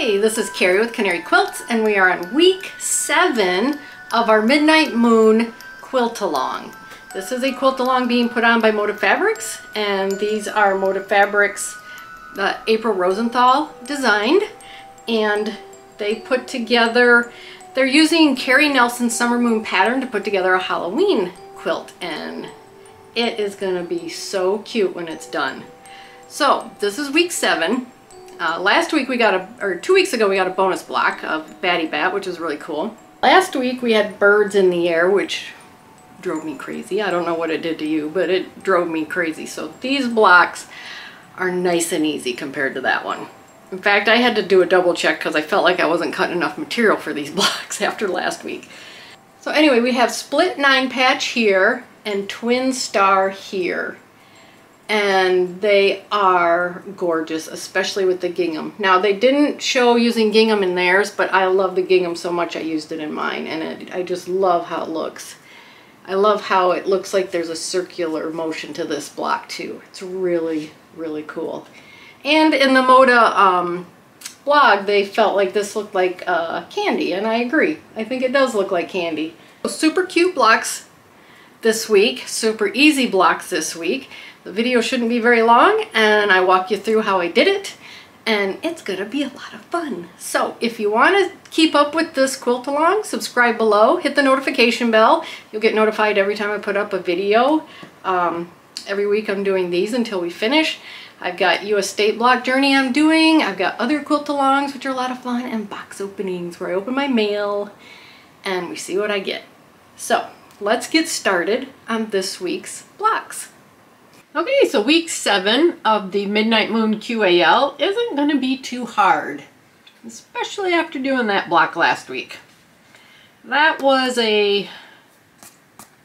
Hey, this is Carrie with Canary Quilts, and we are on week 7 of our Midnight Moon quilt along. This is a quilt along being put on by Moda Fabrics, and these are Moda Fabrics April Rosenthal designed, and they put together, they're using Carrie Nelson's Summer Moon pattern to put together a Halloween quilt, and it is going to be so cute when it's done. So this is week 7. Last week we got or 2 weeks ago we got a bonus block of Batty Bat, which is really cool. Last week we had birds in the air, which drove me crazy. I don't know what it did to you, but it drove me crazy. So these blocks are nice and easy compared to that one. In fact, I had to do a double check because I felt like I wasn't cutting enough material for these blocks after last week. So anyway, we have split 9 patch here and twin star here. And they are gorgeous, especially with the gingham. Now, they didn't show using gingham in theirs, but I love the gingham so much I used it in mine, and I just love how it looks. I love how it looks like there's a circular motion to this block too. It's really, really cool. And in the Moda blog, they felt like this looked like candy, and I agree. I think it does look like candy. Super cute blocks this week, super easy blocks this week. The video shouldn't be very long, and I walk you through how I did it, and it's gonna be a lot of fun. So if you want to keep up with this quilt along, subscribe below, hit the notification bell. You'll get notified every time I put up a video. Every week I'm doing these until we finish. I've got US State Block Journey I'm doing. I've got other quilt alongs, which are a lot of fun, and box openings where I open my mail and we see what I get. So let's get started on this week's blocks. Okay, so week 7 of the Midnight Moon QAL isn't going to be too hard, especially after doing that block last week. That was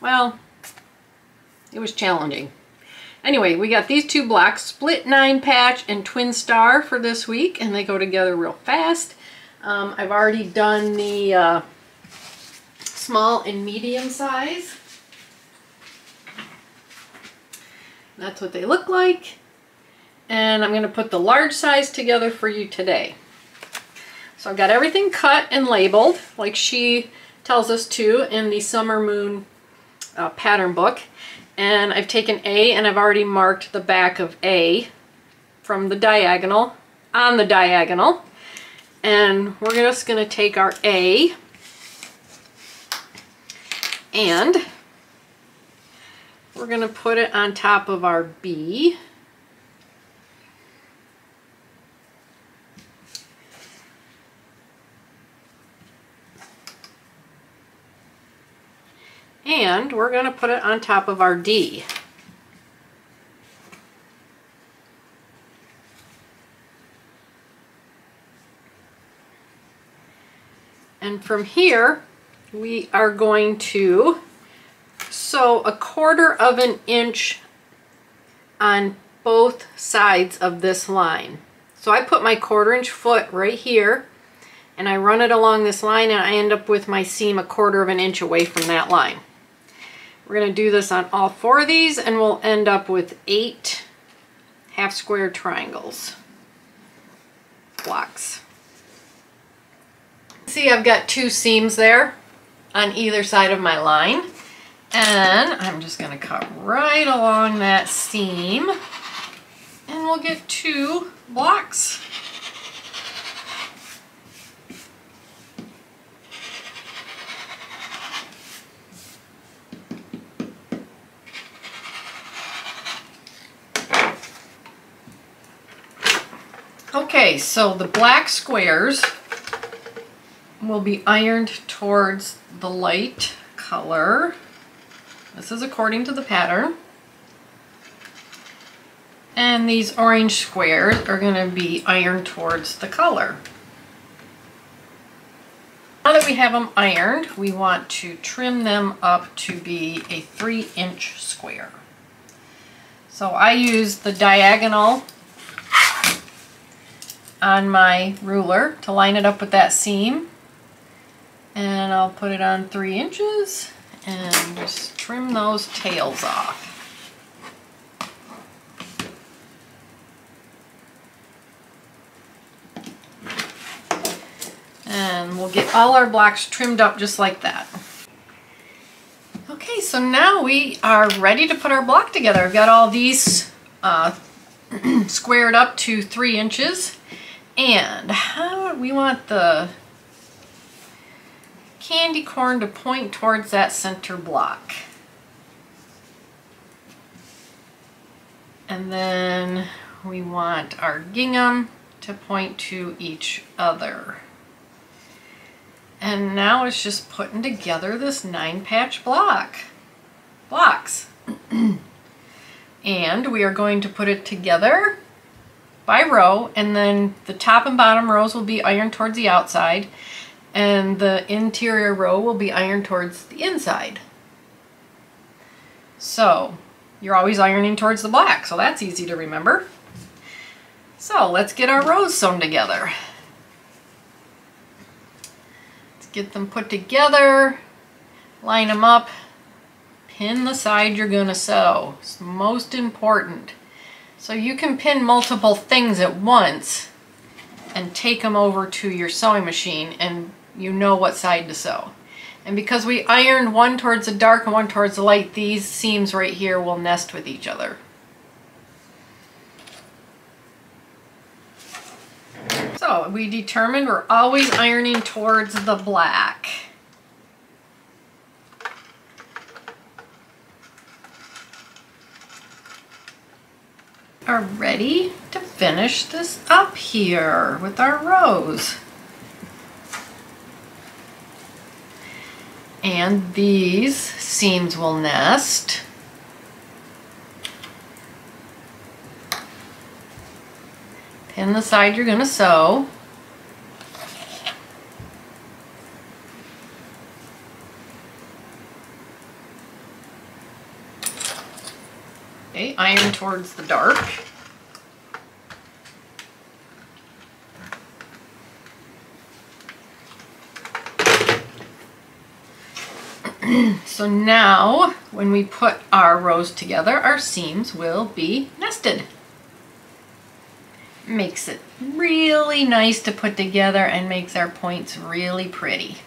well, it was challenging. Anyway, we got these 2 blocks, split 9 patch and twin star for this week, and they go together real fast. I've already done the small and medium size. That's what they look like, and I'm going to put the large size together for you today. So I've got everything cut and labeled like she tells us to in the Summer Moon pattern book, and I've taken A and I've already marked the back of A from the diagonal on the diagonal, and we're just going to take our A and we're going to put it on top of our B. And we're going to put it on top of our D. And from here, we are going to sew 1/4 of an inch on both sides of this line. So I put my 1/4 inch foot right here, and I run it along this line, and I end up with my seam 1/4 of an inch away from that line. We're going to do this on all 4 of these, and we'll end up with 8 half square triangles blocks. See, I've got 2 seams there on either side of my line. And I'm just going to cut right along that seam, and we'll get 2 blocks. Okay, so the black squares will be ironed towards the light color. This is according to the pattern. And these orange squares are going to be ironed towards the color. Now that we have them ironed, we want to trim them up to be a 3-inch square. So I use the diagonal on my ruler to line it up with that seam. And I'll put it on 3 inches. And just trim those tails off. we'll get all our blocks trimmed up just like that. Okay, so now we are ready to put our block together. I've got all these squared up to 3 inches. And how we want the candy corn to point towards that center block. And then we want our gingham to point to each other. And now it's just putting together this 9-patch blocks. And we are going to put it together by row, and then the top and bottom rows will be ironed towards the outside, and the interior row will be ironed towards the inside. So you're always ironing towards the black, so that's easy to remember. So let's get our rows sewn together. Let's get them put together, line them up, pin the side you're going to sew. It's most important. So you can pin multiple things at once and take them over to your sewing machine and you know what side to sew. And because we ironed one towards the dark and one towards the light, these seams right here will nest with each other. So we determined we're always ironing towards the black. Are ready to finish this up here with our rows. And these seams will nest. Pin the side you're going to sew. Okay, iron towards the dark. So now, when we put our rows together, our seams will be nested. Makes it really nice to put together and makes our points really pretty.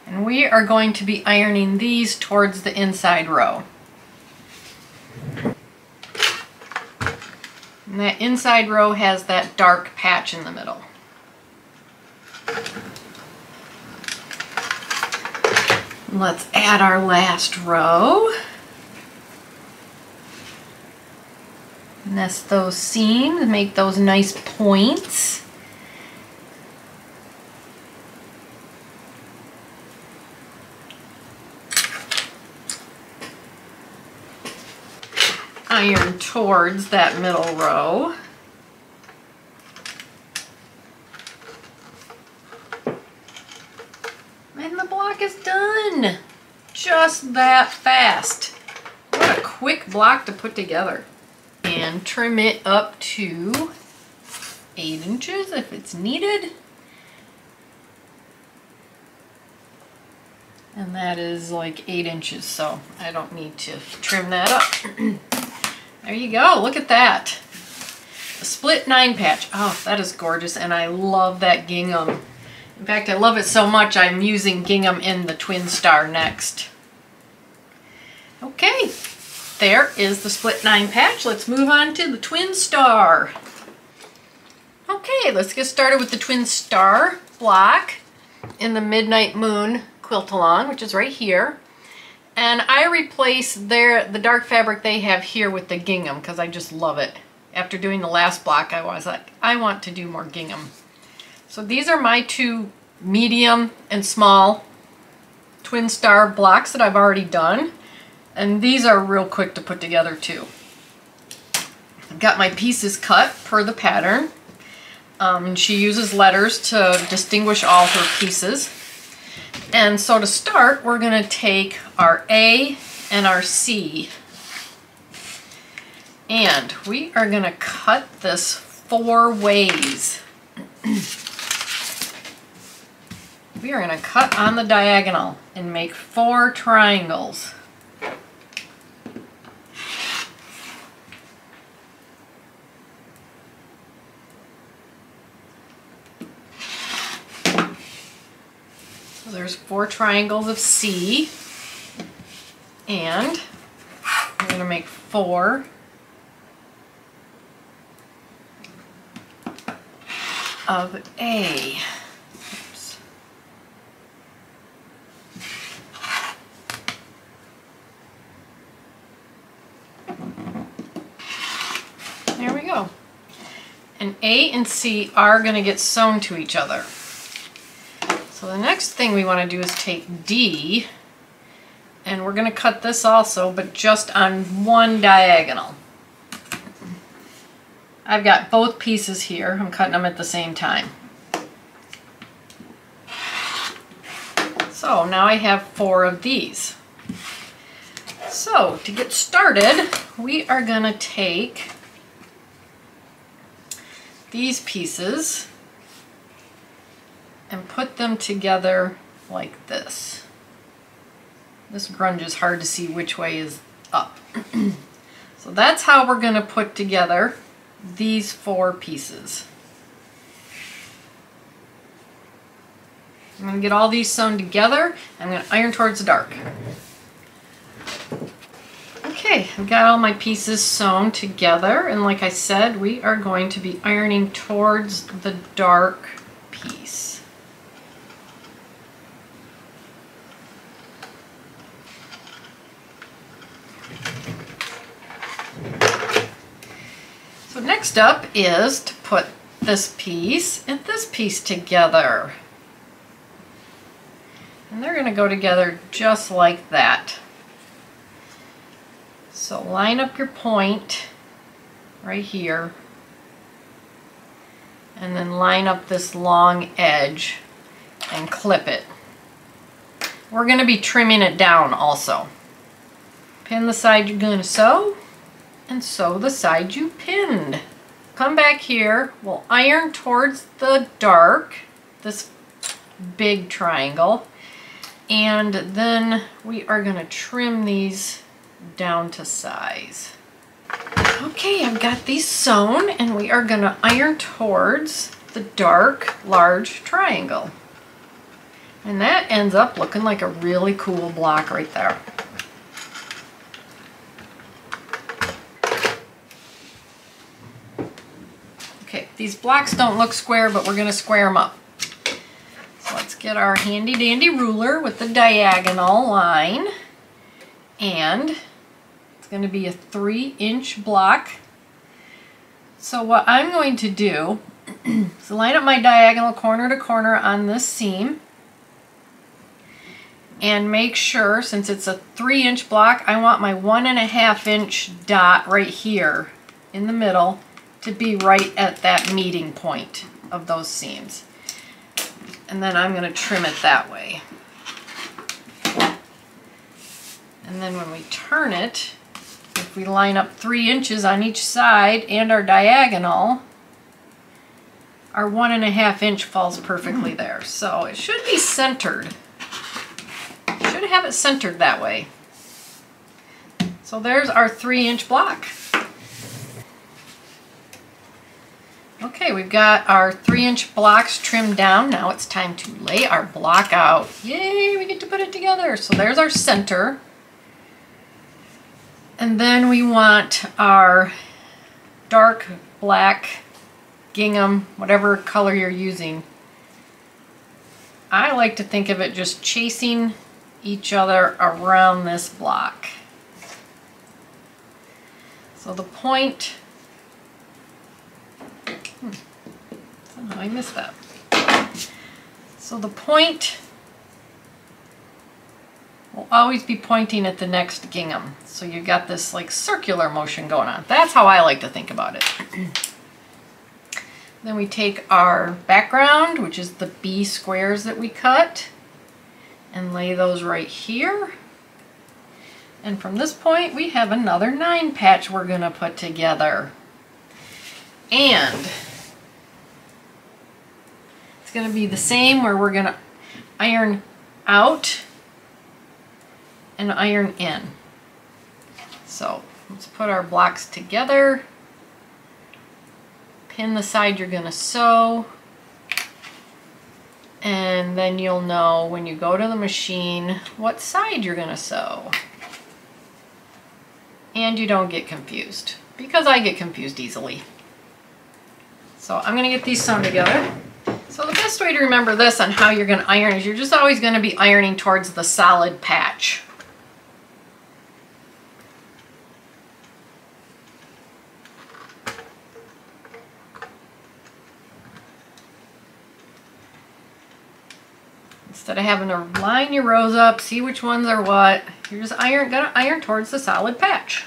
And we are going to be ironing these towards the inside row. And that inside row has that dark patch in the middle. Let's add our last row. Nest those seams, make those nice points. Iron towards that middle row. And the block is done. Just that fast. What a quick block to put together. And trim it up to 8 inches if it's needed. And that is like 8 inches, so I don't need to trim that up. There you go, look at that. A split 9 patch. Oh, that is gorgeous, and I love that gingham. In fact, I love it so much I'm using gingham in the twin star next. Okay, there is the split 9 patch. Let's move on to the twin star. Okay, let's get started with the twin star block in the Midnight Moon quilt along, which is right here. And I replaced the dark fabric they have here with the gingham because I just love it. After doing the last block, I was like, I want to do more gingham. So these are my 2 medium and small twin star blocks that I've already done. And these are real quick to put together too. I've got my pieces cut per the pattern. She uses letters to distinguish all her pieces. And so to start, we're going to take our A and our C. And we are going to cut this 4 ways. We are going to cut on the diagonal and make 4 triangles. So there's 4 triangles of C, and I'm going to make 4 of A. Oops. There we go. And A and C are going to get sewn to each other. So the next thing we want to do is take D, and we're going to cut this also, but just on one diagonal. I've got both pieces here. I'm cutting them at the same time. So now I have 4 of these. So to get started, we are going to take these pieces and put them together like this. This grunge is hard to see which way is up. So that's how we're going to put together these 4 pieces. I'm going to get all these sewn together. I'm going to iron towards the dark. Okay, I've got all my pieces sewn together, and like I said, we are going to be ironing towards the dark piece. So next up is to put this piece and this piece together. And they're going to go together just like that. So line up your point right here, and then line up this long edge and clip it. We're going to be trimming it down also. Pin the side you're going to sew, and sew the side you pinned. Come back here, we'll iron towards the dark, this big triangle, and then we are going to trim these down to size. Okay, I've got these sewn, and we are going to iron towards the dark, large triangle. And that ends up looking like a really cool block right there. Okay, these blocks don't look square, but we're going to square them up. So let's get our handy dandy ruler with the diagonal line, and it's going to be a 3-inch block. So what I'm going to do is line up my diagonal corner to corner on this seam, and make sure, since it's a 3-inch block, I want my 1.5-inch dot right here in the middle to be right at that meeting point of those seams. And then I'm going to trim it that way. And then when we turn it, if we line up 3 inches on each side and our diagonal, our 1.5-inch falls perfectly there. So it should be centered. Should have it centered that way. So there's our 3-inch block. Okay, we've got our 3-inch blocks trimmed down. Now it's time to lay our block out. Yay, we get to put it together. So there's our center. And then we want our dark black gingham, whatever color you're using. I like to think of it just chasing each other around this block. So the point, somehow I missed that. So the point will always be pointing at the next gingham. So you've got this like circular motion going on. That's how I like to think about it. Then we take our background, which is the B squares that we cut, and lay those right here. And from this point we have another 9 patch we're going to put together. And it's going to be the same, where we're going to iron out and iron in. So let's put our blocks together. Pin the side you're gonna sew. And then you'll know when you go to the machine what side you're gonna sew. And you don't get confused, because I get confused easily. So I'm gonna get these sewn together. So the best way to remember this on how you're gonna iron is you're just always gonna be ironing towards the solid patch. Instead of having to line your rows up, see which ones are what, you're just gonna iron towards the solid patch.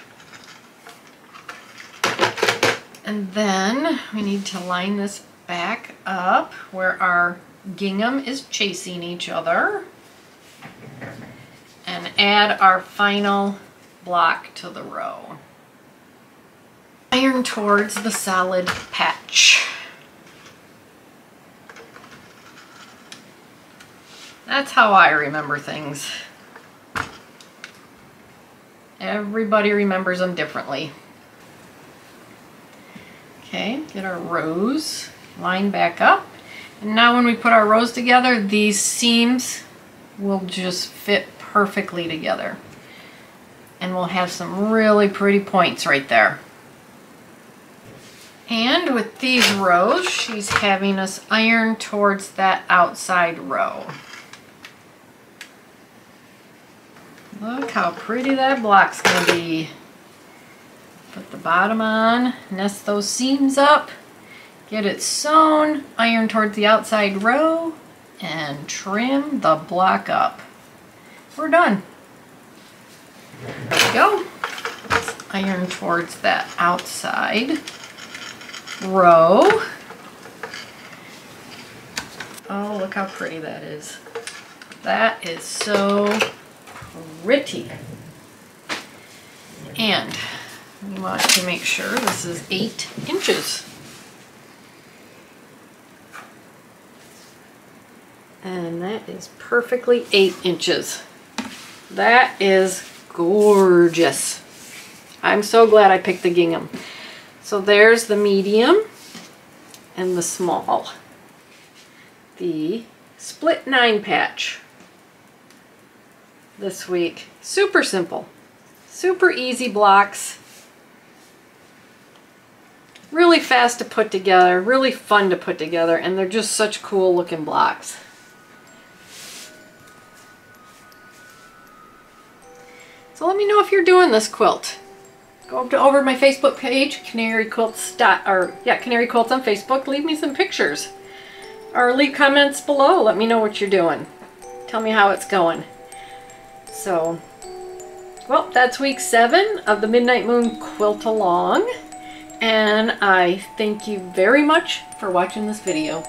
And then we need to line this back up where our gingham is chasing each other and add our final block to the row. Iron towards the solid patch. That's how I remember things. Everybody remembers them differently. Okay, get our rows lined back up. And now when we put our rows together, these seams will just fit perfectly together. And we'll have some really pretty points right there. And with these rows, she's having us iron towards that outside row. Look how pretty that block's gonna be. Put the bottom on, nest those seams up, get it sewn, iron towards the outside row, and trim the block up. We're done. There we go. Let's iron towards that outside row. Oh, look how pretty that is. That is so pretty. And we want to make sure this is 8 inches. And that is perfectly 8 inches. That is gorgeous. I'm so glad I picked the gingham. So there's the medium and the small. The split 9 patch this week. Super simple. Super easy blocks. Really fast to put together, really fun to put together, and they're just such cool looking blocks. So let me know if you're doing this quilt. Go over to my Facebook page, Canary Quilts, Canary Quilts on Facebook. Leave me some pictures. Or leave comments below. Let me know what you're doing. Tell me how it's going. So, well, that's week 7 of the Midnight Moon Quilt Along. And I thank you very much for watching this video.